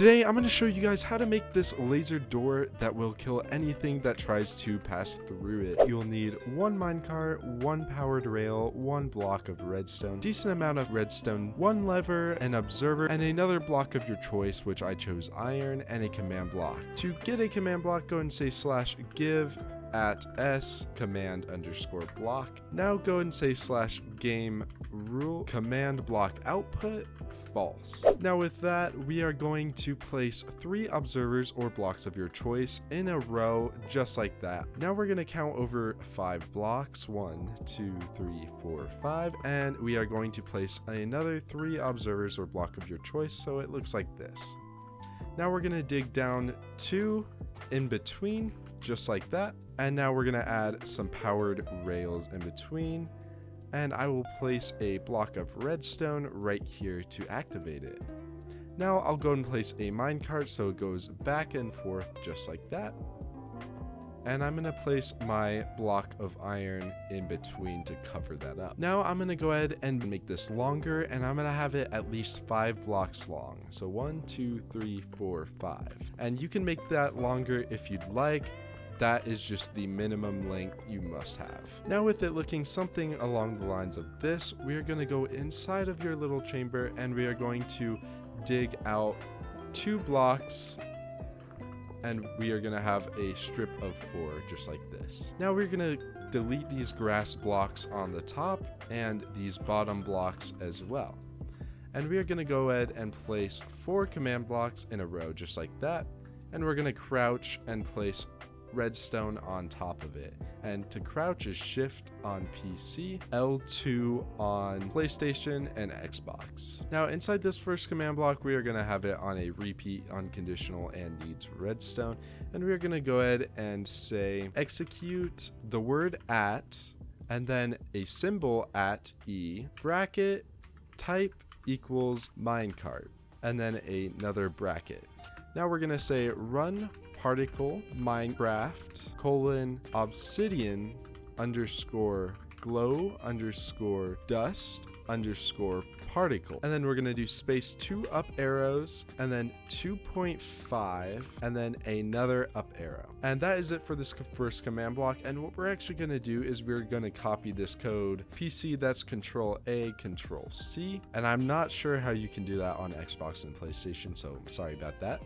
Today I'm going to show you guys how to make this laser door that will kill anything that tries to pass through it. You'll need one minecart, one powered rail, one block of redstone, decent amount of redstone, one lever, an observer, and another block of your choice, which I chose iron, and a command block. To get a command block, go and say /give at s command underscore block. Now go and say /game rule command block output false. Now with that, we are going to place 3 observers or blocks of your choice in a row just like that. Now we're going to count over 5 blocks, 1 2 3 4 5, and we are going to place another 3 observers or block of your choice, so it looks like this. Now we're going to dig down 2 in between just like that, and now we're going to add some powered rails in between, and I will place a block of redstone right here to activate it. Now I'll go and place a minecart so it goes back and forth just like that, and I'm going to place my block of iron in between to cover that up. Now I'm going to go ahead and make this longer, and I'm going to have it at least 5 blocks long. So 1 2 3 4 5, and you can make that longer if you'd like. That is just the minimum length you must have. Now with it looking something along the lines of this, we are going to go inside of your little chamber, and we are going to dig out 2 blocks, and we are going to have a strip of 4 just like this. Now we're going to delete these grass blocks on the top and these bottom blocks as well. And we are going to go ahead and place 4 command blocks in a row just like that, and we're going to crouch and place redstone on top of it. And to crouch is shift on PC, L2 on PlayStation and Xbox. Now inside this first command block, we are going to have it on a repeat unconditional and needs redstone, and we are going to go ahead and say execute the word at and then a symbol at e bracket type equals minecart and then another bracket. Now we're going to say run particle minecraft :obsidian underscore glow underscore dust underscore particle, and then we're going to do space 2 up arrows and then 2.5 and then another up arrow. And that is it for this first command block. And what we're actually going to do is we're going to copy this code PC, that's Control A Control C, and I'm not sure how you can do that on Xbox and PlayStation, so I'm sorry about that.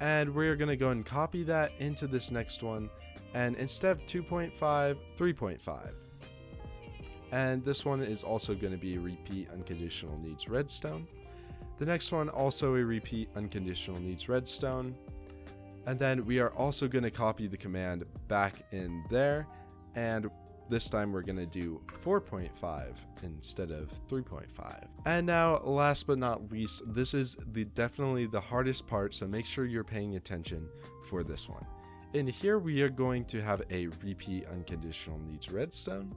And we're going to go and copy that into this next one, and instead of 2.5, 3.5. And this one is also going to be a repeat unconditional needs redstone. The next one also a repeat unconditional needs redstone. And then we are also going to copy the command back in there, and this time we're going to do 4.5 instead of 3.5. And now last but not least, this is definitely the hardest part, so make sure you're paying attention for this one. In here we are going to have a repeat unconditional needs redstone,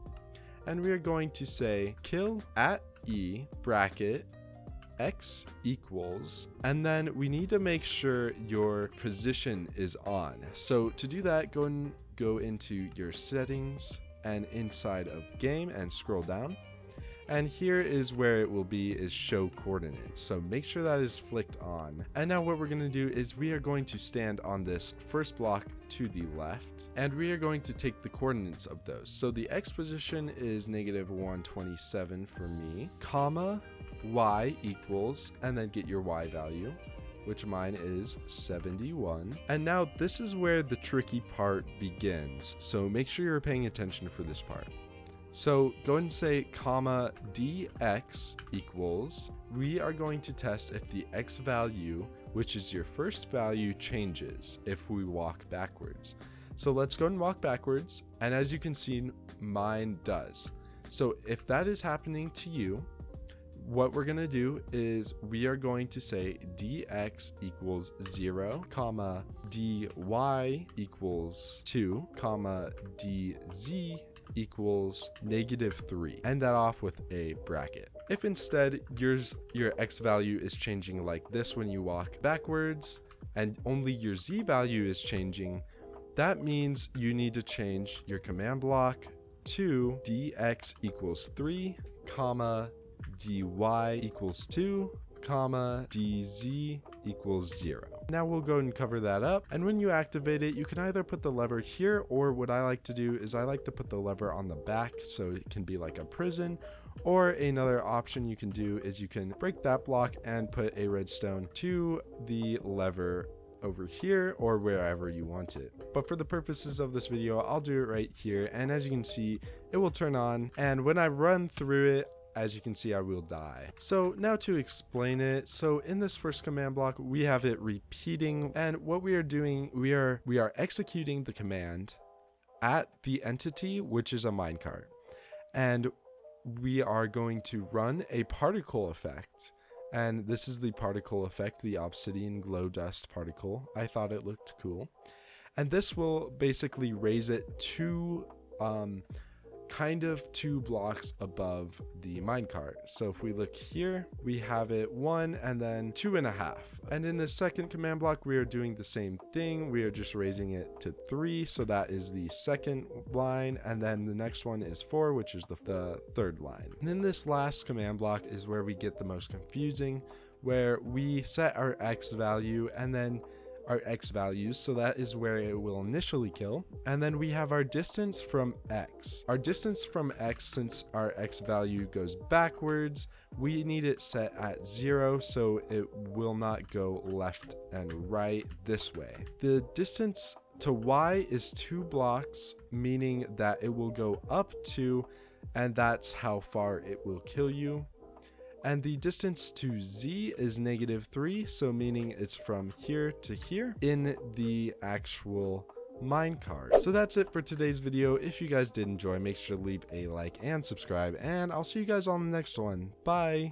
and we are going to say kill at e bracket x equals, and then we need to make sure your position is on. So to do that, go into your settings and inside of game and scroll down, and here is where it will be is show coordinates, so make sure that is flicked on. And now what we're going to do is we are going to stand on this first block to the left, and we are going to take the coordinates of those. So the x position is -127 for me, comma y equals, and then get your y value, which mine is 71. And now this is where the tricky part begins, so make sure you're paying attention for this part. So go and say comma dx equals, we are going to test if the x value, which is your first value, changes if we walk backwards. So let's go and walk backwards, and as you can see, mine does. So if that is happening to you, what we're going to do is we are going to say dx equals 0, comma dy equals 2, comma dz equals -3. End that off with a bracket. If instead your x value is changing like this when you walk backwards, and only your z value is changing, that means you need to change your command block to dx equals 3, comma dy equals 2, comma dz equals 0. Now we'll go and cover that up, and when you activate it, you can either put the lever here, or what I like to do is I like to put the lever on the back so it can be like a prison. Or another option you can do is you can break that block and put a redstone to the lever over here or wherever you want it. But for the purposes of this video, I'll do it right here, and as you can see, it will turn on, and when I run through it, as you can see, I will die. So now to explain it, so in this first command block, we have it repeating, and what we are doing, we are executing the command at the entity, which is a minecart, and we are going to run a particle effect. And this is the particle effect, the obsidian glow dust particle. I thought it looked cool. And this will basically raise it to kind of 2 blocks above the minecart. So if we look here, we have it 1 and then 2.5. And in the second command block, we are doing the same thing. We are just raising it to 3. So that is the second line. And then the next one is 4, which is the third line. And then this last command block is where we get the most confusing, where we set our X value and then our X values, so that is where it will initially kill, and then we have our distance from X. Our distance from X, since our X value goes backwards, we need it set at 0 so it will not go left and right this way. The distance to Y is 2 blocks, meaning that it will go up 2, and that's how far it will kill you. And the distance to Z is -3, so meaning it's from here to here in the actual minecart. So that's it for today's video. If you guys did enjoy, make sure to leave a like and subscribe, and I'll see you guys on the next one. Bye!